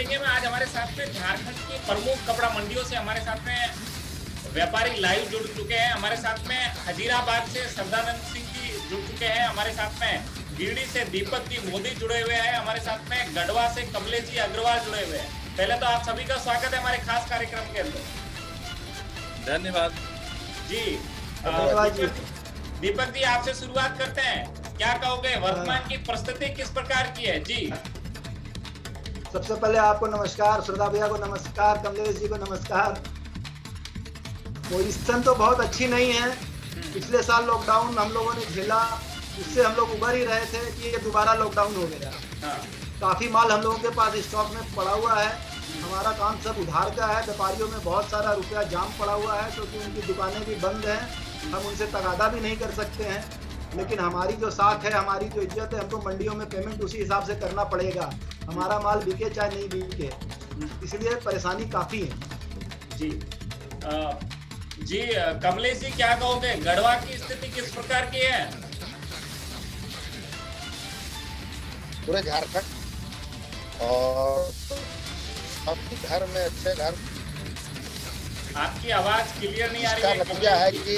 लेंगे में आज हमारे साथ में झारखंड की प्रमुख कपड़ा मंडियों से हमारे साथ में व्यापारी लाइव जुड़ चुके हैं। हमारे साथ में हजीराबाद से सदानंद सिंह जी जुड़ चुके हैं। हमारे साथ में गिरडी से दीपक जी मोदी जुड़े हुए हैं। हमारे साथ में गढ़वा से कमलेश जी अग्रवाल जुड़े हुए हैं। पहले तो आप सभी का स्वागत है हमारे खास कार्यक्रम के अंदर। धन्यवाद जी। दीपक जी आपसे शुरुआत करते हैं। क्या कहोगे, वर्तमान की परिस्थिति किस प्रकार की है? जी सबसे पहले आपको नमस्कार, श्रद्धा भैया को नमस्कार, कमलेश जी को नमस्कार। पोजीशन तो बहुत अच्छी नहीं है। पिछले साल लॉकडाउन हम लोगों ने झेला, उससे हम लोग उबर ही रहे थे कि ये दोबारा लॉकडाउन हो गया। काफी माल हम लोगों के पास स्टॉक में पड़ा हुआ है। हमारा काम सब उधार का है। व्यापारियों में बहुत सारा रुपया जाम पड़ा हुआ है क्योंकि उनकी दुकानें भी बंद हैं। हम उनसे तगादा भी नहीं कर सकते हैं, लेकिन हमारी जो साख है, हमारी जो इज्जत है, हमको मंडियों में पेमेंट उसी हिसाब से करना पड़ेगा। हमारा माल बिके चाहे नहीं बिके, इसलिए परेशानी काफी है। जी कमलेश जी क्या कहोगे, गढ़वा की स्थिति किस प्रकार की है? पूरे झारखंड और सबके घर में अच्छे घर। आपकी आवाज क्लियर नहीं आ रही है। इसका नतीजा है कि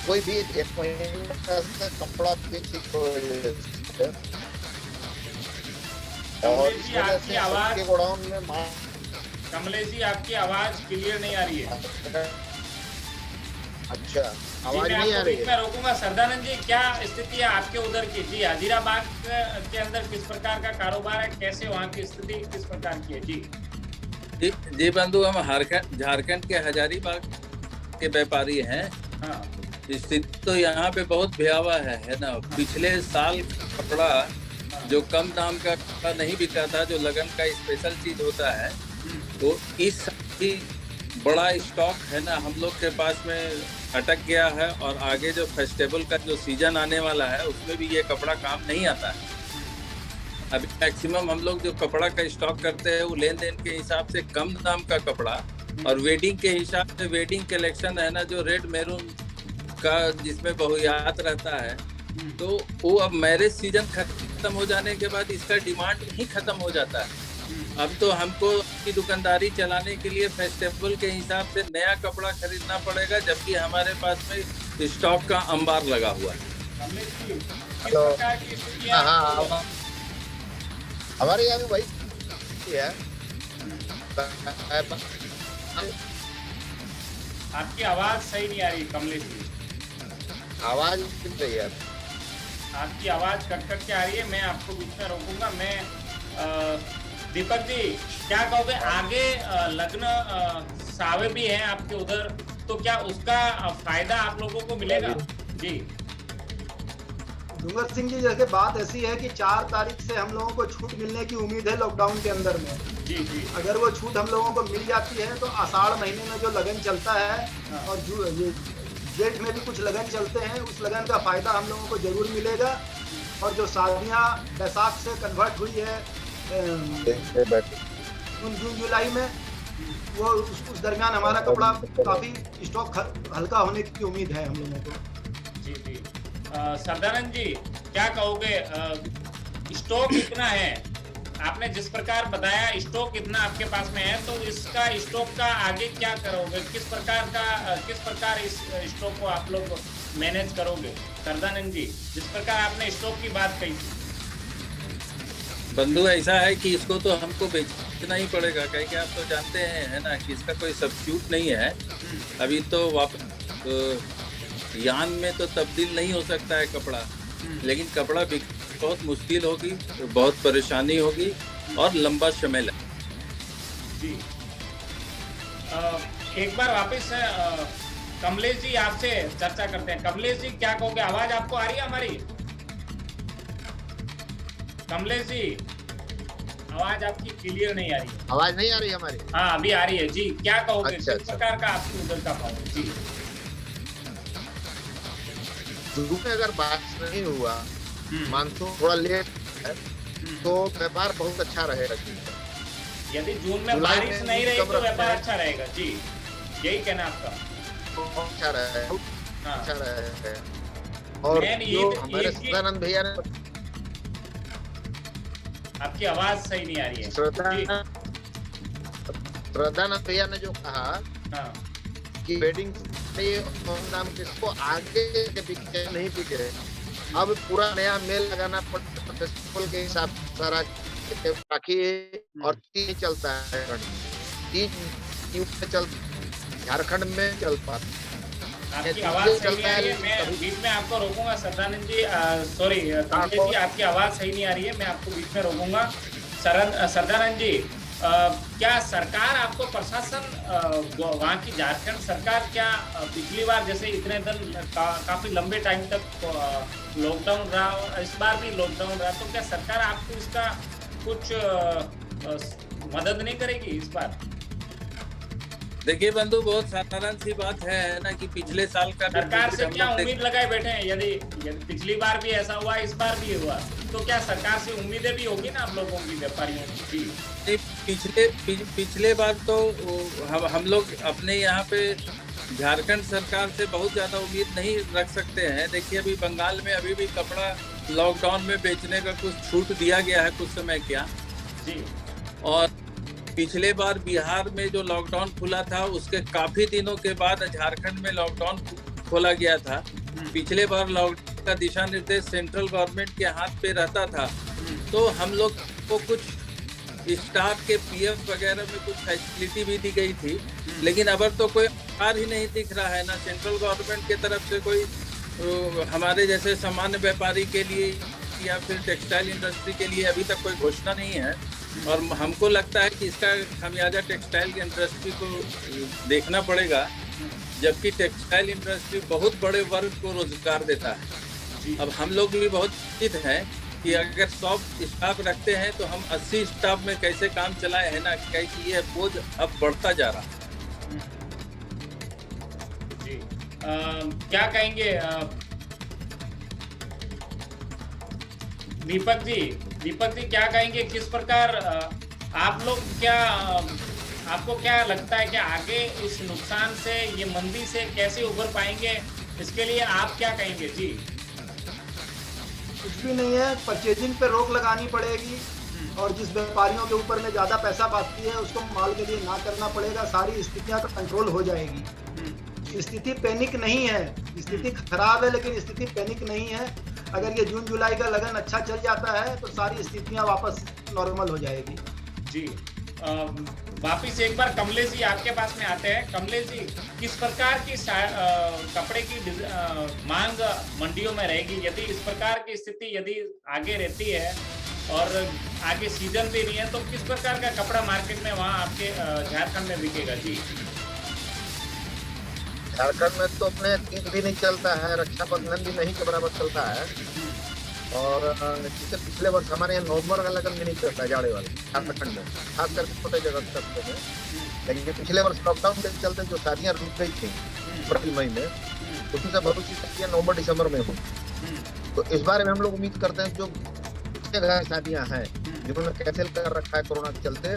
कोई भी एक महीने से कपड़ा ठीक हो और जी आपकी आवाज के गोडाउन में कमलेश जी आपकी आवाज क्लियर नहीं आ रही है। अच्छा, आवाज नहीं आ रही है। मैं रोकूंगा। सरदानंद जी क्या स्थिति है आपके उधर की? जी हजीराबाद के अंदर किस प्रकार का कारोबार है, कैसे वहाँ की स्थिति किस प्रकार की है? जी बंधु, हम झारखंड के हजारीबाग के व्यापारी हैं। हाँ। स्थिति तो यहाँ पे बहुत भयावह है ना। पिछले साल कपड़ा जो कम दाम का कपड़ा नहीं बिका था, जो लगन का स्पेशल चीज होता है, तो इस साल बड़ा स्टॉक है ना हम लोग के पास में अटक गया है। और आगे जो फेस्टिवल का जो सीजन आने वाला है उसमें भी ये कपड़ा काम नहीं आता है। अभी मैक्सिमम हम लोग जो कपड़ा का स्टॉक करते हैं वो लेन देन के हिसाब से कम दाम का कपड़ा और वेडिंग के हिसाब से वेडिंग कलेक्शन है ना, जो रेड मैरून का जिसमें बहुयात रहता है, तो वो अब मैरिज सीजन खत्म हो जाने के बाद इसका डिमांड ही खत्म हो जाता है। अब तो हमको की दुकानदारी चलाने के लिए फेस्टिवल के हिसाब से नया कपड़ा खरीदना पड़ेगा, जबकि हमारे पास में स्टॉक का अंबार लगा हुआ है। हेलो, हाँ, हमारे यहाँ भी वही है। आपकी आवाज सही नहीं आ रही कमलेश जी। आवाज किस रही है? आपकी आवाज कट कट के आ रही है। मैं आपको बीच में रोकूंगा। मैं दीपक जी क्या कहोगे, आगे लग्न सावे भी हैं आपके उधर, तो क्या उसका फायदा आप लोगों को मिलेगा? जी डूंगर सिंह जी, जैसे बात ऐसी है कि 4 तारीख से हम लोगों को छूट मिलने की उम्मीद है लॉकडाउन के अंदर में। जी जी। अगर वो छूट हम लोगों को मिल जाती है तो आषाढ़ महीने में जो लगन चलता है और ये जेठ में भी कुछ लगन चलते हैं, उस लगन का फायदा हम लोगों को जरूर मिलेगा। और जो शादियाँ बैसाख से कन्वर्ट हुई है जून जुलाई में, वो उस दरमियान हमारा कपड़ा काफी स्टॉक हल्का होने की उम्मीद है हम लोगों को। जी जी। सरदानंद जी क्या कहोगे, स्टॉक कितना है? आपने जिस प्रकार बताया स्टॉक कितना आपके पास में है, तो इसका स्टॉक का आगे क्या करोगे? किस प्रकार इस स्टॉक को आप लोग मैनेज करोगे? सरदानंद जी, जिस प्रकार आपने स्टॉक की बात कही थी। बंधु, ऐसा है कि इसको तो हमको बेचना ही पड़ेगा, क्योंकि आप तो जानते हैं है ना कि इसका कोई सब्स्टिट्यूट नहीं है। अभी तो वापस यान में तो तब्दील नहीं हो सकता है कपड़ा, लेकिन कपड़ा बहुत मुश्किल होगी, बहुत परेशानी होगी और लंबा समय लगेगा। जी एक बार वापस कमलेश जी आपसे चर्चा करते हैं। कमलेश जी क्या कहोगे, आवाज आपको आ रही है हमारी? कमलेश जी आवाज आपकी क्लियर नहीं आ रही है। आवाज नहीं आ रही हमारी? हाँ अभी आ रही है जी। क्या कहोगे, अच्छा, किस प्रकार का आपके उधर का भाव? जी शुरू में अगर बारिश नहीं हुआ, मानसून थोड़ा लेट है, तो व्यापार बहुत अच्छा रहेगा। यदि जून में बारिश नहीं रही तो व्यापार अच्छा रहेगा। जी यही कहना आपका? अच्छा रहेगा, अच्छा रहेगा। और जो हमारे सदानंद भैया ने आपकी आवाज सही नहीं आ रही है। श्रद्धानंद भैया ने जो कहा हाँ, कि वेडिंग कम दाम किसको आगे के बिके नहीं बिके, अब पूरा नया मेल लगाना पड़ता फेस्टिवल के हिसाब से सारा राखी और तीज चलता है, तीज चलता झारखंड में चलता। आपकी आवाज सही नहीं आ रही है, मैं बीच में आपको रोकूंगा सदानंद जी, सॉरी कमलेश जी, आपकी आवाज सही नहीं आ रही है, मैं आपको बीच में रोकूंगा। सदानंद जी, क्या सरकार आपको प्रशासन वहाँ की झारखंड सरकार क्या पिछली बार जैसे इतने दिन काफी लंबे टाइम तक लॉकडाउन रहा और इस बार भी लॉकडाउन रहा, तो क्या सरकार आपको इसका कुछ मदद नहीं करेगी इस बार? देखिए बंधु, बहुत साधारण सी बात है ना कि पिछले साल का सरकार से क्या उम्मीद लगाए बैठे हैं? यदि पिछली बार भी ऐसा हुआ, इस बार भी हुआ, तो क्या सरकार से उम्मीदें भी होगी ना आप लोगों की, व्यापारियों की? पिछले बार तो हम लोग अपने यहाँ पे झारखंड सरकार से बहुत ज्यादा उम्मीद नहीं रख सकते हैं। देखिए अभी बंगाल में अभी भी कपड़ा लॉकडाउन में बेचने का कुछ छूट दिया गया है कुछ समय क्या जी, और पिछले बार बिहार में जो लॉकडाउन खुला था उसके काफी दिनों के बाद झारखंड में लॉकडाउन खोला गया था। पिछले बार लॉकडाउन का दिशा निर्देश सेंट्रल गवर्नमेंट के हाथ पे रहता था, तो हम लोग को कुछ स्टाफ के पीएफ वगैरह में कुछ फैसिलिटी भी दी गई थी, लेकिन अब तो कोई कार ही नहीं दिख रहा है ना सेंट्रल गवर्नमेंट की तरफ से कोई हमारे जैसे सामान्य व्यापारी के लिए या फिर टेक्सटाइल इंडस्ट्री के लिए अभी तक कोई घोषणा नहीं है। और हमको लगता है कि इसका खामियाजा टेक्सटाइल इंडस्ट्री को देखना पड़ेगा, जबकि टेक्सटाइल इंडस्ट्री बहुत बड़े वर्ग को रोजगार देता है। अब हम लोग भी बहुत चिंतित हैं कि अगर 100 स्टाफ रखते हैं तो हम 80 स्टाफ में कैसे काम चलाए, है ना, क्योंकि ये बोझ अब बढ़ता जा रहा है। जी, क्या कहेंगे दीपक जी क्या कहेंगे, किस प्रकार आप लोग क्या आपको क्या लगता है कि आगे इस नुकसान से, ये मंदी से कैसे उभर पाएंगे, इसके लिए आप क्या कहेंगे? जी, कुछ भी नहीं है, परचेजिंग पे रोक लगानी पड़ेगी और जिस व्यापारियों के ऊपर में ज्यादा पैसा बांटती है उसको माल के लिए ना करना पड़ेगा, सारी स्थितियां कंट्रोल हो जाएगी। स्थिति पैनिक नहीं है, स्थिति खराब है लेकिन स्थिति पैनिक नहीं है। अगर ये जून जुलाई का लगन अच्छा चल जाता है तो सारी स्थितियां वापस नॉर्मल हो जाएगी। जी, वापिस एक बार कमलेश जी आपके पास में आते हैं। कमलेश जी, किस प्रकार की कपड़े की मांग मंडियों में रहेगी यदि इस प्रकार की स्थिति यदि आगे रहती है और आगे सीजन भी नहीं है, तो किस प्रकार का कपड़ा मार्केट में वहाँ आपके झारखंड में बिकेगा? जी, झारखंड में तो अपने तीज भी नहीं चलता है, रक्षाबंधन भी नहीं के बराबर चलता है, और जैसे पिछले वर्ष हमारे यहाँ नवंबर का लगन भी नहीं चलता है जाड़े वाले झारखंड में, खास करके छोटे जगह करते हैं। लेकिन पिछले वर्ष लॉकडाउन के चलते जो शादियां रुक गई थी अप्रैल मई में, उसमें से बहुत सी शादियां नवंबर दिसंबर में हुई। तो इस बारे में हम लोग उम्मीद करते हैं जो शादियां हैं जिन्होंने कैंसिल कर रखा है कोरोना के चलते,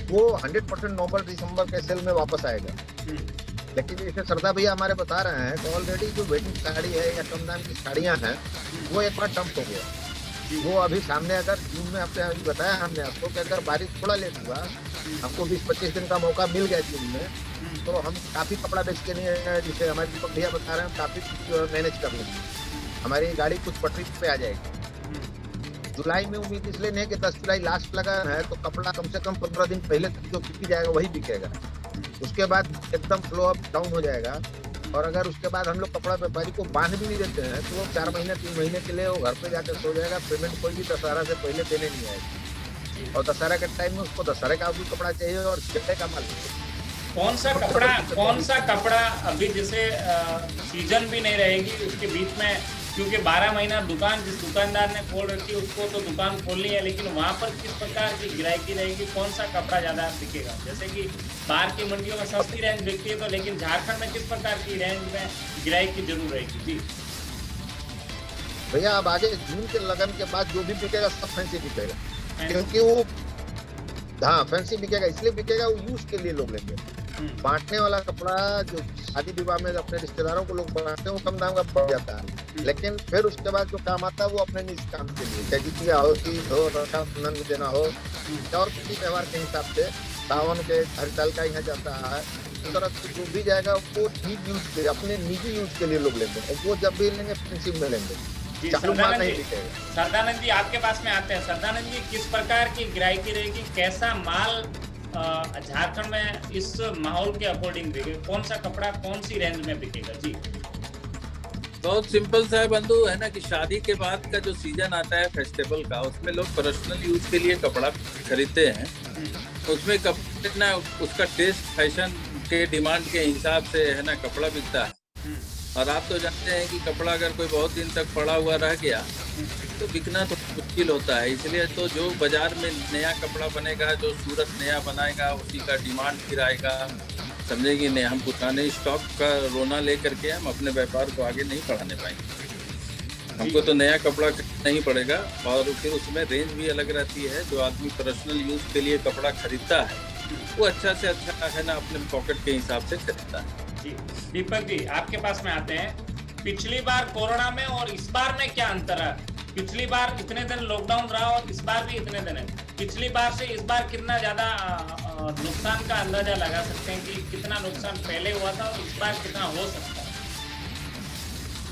वो 100% नवंबर दिसंबर के सेल में वापस आएगा। लेकिन जैसे श्रद्धा भैया हमारे बता रहे हैं तो ऑलरेडी जो वेडिंग साड़ी है या कम दाम की साड़ियां हैं वो एक बार डंप हो गया। वो अभी सामने अगर जून में आपने अभी बताया हमने आपको कि अगर बारिश थोड़ा लेट हुआ, हमको 20-25 दिन का मौका मिल गया जून में, तो हम काफी कपड़ा बेच के नहीं, जिसे हमारे दीपक भैया बता रहे हैं, काफी मैनेज कर लेंगे, हमारी गाड़ी कुछ पटरी पे आ जाएगी। जुलाई में उम्मीद इसलिए नहीं कि 10 जुलाई लास्ट लगा है तो कपड़ा कम से कम 15 दिन पहले जो बिक जाएगा वही बिकेगा, उसके बाद एकदम फ्लो अप डाउन हो जाएगा। और अगर उसके बाद हम लोग कपड़ा व्यापारी को बांध भी नहीं देते हैं तो वो 4 महीने 3 महीने के लिए वो घर पे जाकर सो जाएगा, पेमेंट कोई भी दशहरा से पहले देने नहीं आएगी, और दशहरा के टाइम में उसको दशहरे का भी कपड़ा चाहिए और जगह का माल चाहिए। कौन सा कपड़ा अभी जैसे सीजन भी नहीं रहेगी उसके बीच में, क्योंकि 12 महीना दुकान जिस दुकानदार ने खोल रखी है उसको तो दुकान खोलनी है, लेकिन वहाँ पर किस प्रकार की गिराकी रहेगी, कौन सा कपड़ा ज़्यादा बिकेगा? जैसे कि बाहर की मंडियों में सस्ती रेंज बिकती है, तो लेकिन झारखंड में किस प्रकार की रेंज में गिराकी जरूर रहेगी? जी भैया, अब आगे जून के लगन के बाद जो भी बिकेगा सब फैंसी बिकेगा, क्योंकि वो हाँ फैंसी बिकेगा, इसलिए बिकेगा वो यूज के लिए लोग लेंगे। बांटने वाला कपड़ा जो शादी विवाह में अपने रिश्तेदारों को लोग बांटते हैं वो कम दाम का पड़ जाता है, लेकिन फिर उसके बाद जो काम आता है वो अपने निज काम के लिए, चाहे जितिया हो, तीज हो, रक्षाबंधन देना हो और किसी त्यौहार के हिसाब से सावन के हरिताल का यहाँ जाता है, उस तरह से जो भी जाएगा वो निजी यूज के, अपने निजी यूज के लिए लोग लेंगे, और वो जब भी लेंगे फ्रेंडशिप में लेंगे, जी चालू माल नहीं सरदानंद जी, बिकेगा। सरदानंद जी आपके पास में आते हैं। सरदानंद जी, किस प्रकार की ग्राहकी रहेगी, कैसा माल झारखंड में इस माहौल के अकॉर्डिंग बिकेगा, कौन सा कपड़ा कौन सी रेंज में बिकेगा? जी बहुत सिंपल सा है बंधु, है ना कि शादी के बाद का जो सीजन आता है फेस्टिवल का, उसमें लोग पर्सनल यूज के लिए कपड़ा खरीदते हैं। उसमें कपड़े ना उसका टेस्ट फैशन के डिमांड के हिसाब से है ना कपड़ा बिकता है। और आप तो जानते हैं कि कपड़ा अगर कोई बहुत दिन तक पड़ा हुआ रह गया तो बिकना तो मुश्किल होता है। इसलिए तो जो बाजार में नया कपड़ा बनेगा, जो सूरत नया बनाएगा, उसी का डिमांड फिर आएगा, समझेगी नहीं। हम पुराने स्टॉक का रोना लेकर के हम अपने व्यापार को आगे नहीं बढ़ाने पाएंगे। हमको तो नया कपड़ा खरीदना ही पड़ेगा, और फिर उसमें रेंज भी अलग रहती है। जो आदमी पर्सनल यूज के लिए कपड़ा खरीदता है वो अच्छा से अच्छा है ना अपने पॉकेट के हिसाब से खरीदता है। जी दीपक जी, आपके पास में आते हैं। पिछली बार कोरोना में और इस बार में क्या अंतर है? पिछली बार इतने दिन लॉकडाउन रहा और इस बार भी इतने दिन है। पिछली बार से इस बार कितना ज्यादा नुकसान का अंदाजा लगा सकते हैं कि कितना नुकसान पहले हुआ था और इस बार कितना हो सकता है?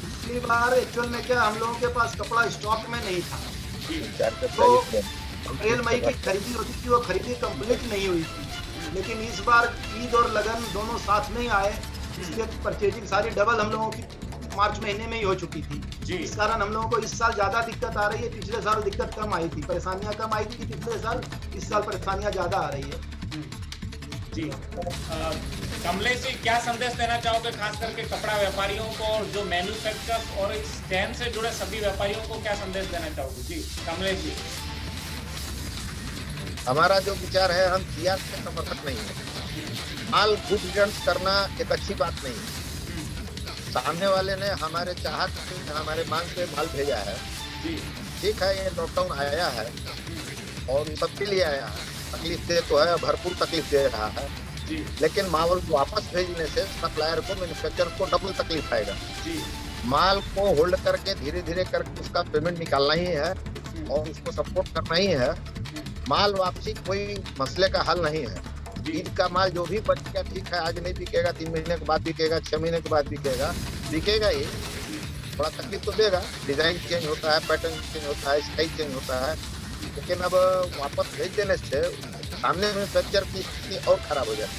पिछली बार एक्चुअल में क्या हम लोगों के पास कपड़ा स्टॉक में नहीं था, जी तो अप्रैल मई की खरीदी होती थी, वो खरीदी कंप्लीट नहीं हुई थी। लेकिन इस बार ईद और लगन दोनों साथ में आए, इसलिए परचेजिंग सारी डबल हम लोगों की मार्च महीने में ही हो चुकी थी। जी इस कारण हम लोगों को इस साल ज्यादा दिक्कत आ रही है। पिछले साल दिक्कत कम आई थी, परेशानियां कम आई थी पिछले साल, इस साल परेशानियां ज्यादा आ रही है। जी कमलेश जी, क्या संदेश देना चाहोगे खास करके कपड़ा व्यापारियों को और जो मैन्युफैक्चरर्स और इस चैन से जुड़े सभी व्यापारियों को क्या संदेश देना चाहोगे? जी कमलेश जी। हमारा जो विचार है, हम जीआर के समर्थक नहीं है। माल गुड रिटर्न करना एक अच्छी बात नहीं है। सामने वाले ने हमारे चाहत से, हमारे मांग पे माल भेजा है, जी ठीक है, ये लॉकडाउन आया है और सबके लिए आया है, तकलीफ दे तो है, भरपूर तकलीफ दे रहा है, जी लेकिन माल वापस भेजने से सप्लायर को, मैन्युफैक्चरर को डबल तकलीफ आएगा। जी माल को होल्ड करके धीरे धीरे करके उसका पेमेंट निकालना ही है और उसको सपोर्ट करना ही है। माल वापसी कोई मसले का हल नहीं है। ईद का माल जो भी बचेगा ठीक है, आज नहीं बिकेगा, 3 महीने के बाद बिकेगा, 6 महीने के बाद बिकेगा, बिकेगा ही। थोड़ा तकलीफ तो देगा, डिजाइन चेंज होता है, पैटर्न चेंज होता है, स्टाइल चेंज होता है, लेकिन अब वापस भेज देने से सामने मैन्युफैक्चर की स्थिति और खराब हो जाती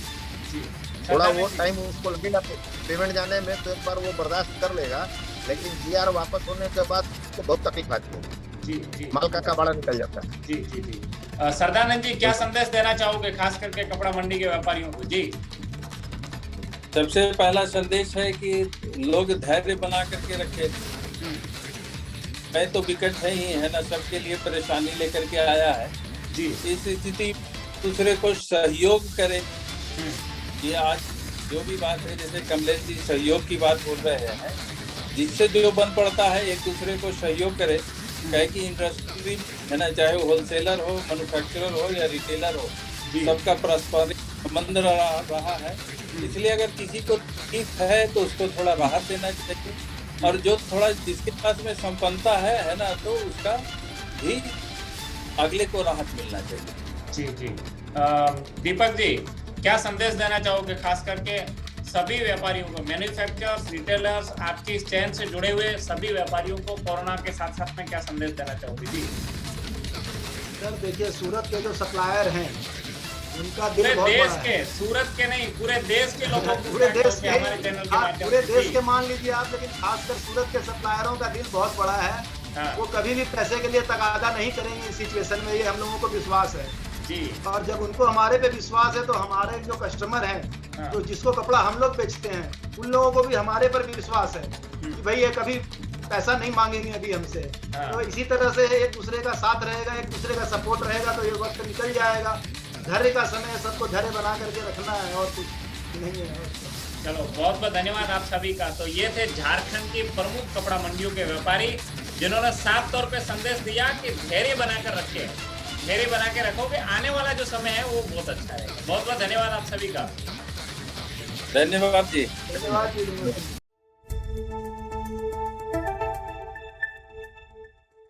है। थोड़ा वो टाइम उसको लगेगा पेमेंट जाने में, तो एक बार वो बर्दाश्त कर लेगा, लेकिन जीआर वापस होने के बाद उसको बहुत तकलीफ आती है। जी जी माल का कबाड़ा निकल जाता है। जी जी जी सरदानंद जी, क्या संदेश देना चाहोगे खास करके कपड़ा मंडी के व्यापारियों को? जी सबसे पहला संदेश है कि लोग धैर्य बना करके रखे। मैं तो विकट है ही है ना, सबके लिए परेशानी लेकर के आया है। जी इस स्थिति दूसरे को सहयोग करे। ये आज जो भी बात है, जैसे कमलेश जी सहयोग की बात बोल रहे हैं, जिससे जो बन पड़ता है एक दूसरे को सहयोग करे। कहे कि इंडस्ट्री है ना, चाहे वो होलसेलर हो, मैन्युफैक्चरर हो या रिटेलर हो, सबका पारस्परिक संबंध रहा है। इसलिए अगर किसी को तकलीफ है तो उसको थोड़ा राहत देना चाहिए, और जो थोड़ा जिसके पास में संपन्नता है ना, तो उसका भी अगले को राहत मिलना चाहिए। जी जी दीपक जी, क्या संदेश देना चाहोगे खास करके सभी व्यापारियों को, मैन्युफैक्चरर्स, रिटेलर्स, आपकी इस चैन से जुड़े हुए सभी व्यापारियों को कोरोना के साथ साथ में क्या संदेश देना चाहोगे? जी सर देखिए, सूरत के जो सप्लायर हैं उनका दिल पूरे बहुत देश बड़ा के, है। सूरत के नहीं, पूरे देश के लोगों को पूरे देश के, हमारे चैनल के माध्यम पूरे से। देश जी। के मान लीजिए आप, लेकिन खासकर सूरत के सप्लायरों का दिल बहुत बड़ा है। हाँ। वो कभी भी पैसे के लिए तकादा नहीं करेंगे इस सिचुएशन में, ये हम लोगों को विश्वास है। जी और जब उनको हमारे पे विश्वास है तो हमारे जो कस्टमर हैं, हाँ। तो जिसको कपड़ा हम लोग बेचते हैं, उन लोगों को भी हमारे पर विश्वास है कि भाई ये कभी पैसा नहीं मांगेंगे अभी हमसे। हाँ। तो इसी तरह से एक दूसरे का साथ रहेगा, एक दूसरे का सपोर्ट रहेगा, तो ये वक्त निकल जाएगा। धैर्य का समय, सबको धैर्य बना करके रखना है, और कुछ नहीं है। चलो, बहुत बहुत धन्यवाद आप सभी का। तो ये थे झारखंड की प्रमुख कपड़ा मंडियों के व्यापारी, जिन्होंने साफ तौर पे संदेश दिया कि धैर्य बनाकर रखे, धैर्य बना के रखोगे, आने वाला जो समय है वो बहुत अच्छा रहेगा। बहुत बहुत धन्यवाद आप सभी का। धन्यवाद जी। धन्यवाद जी।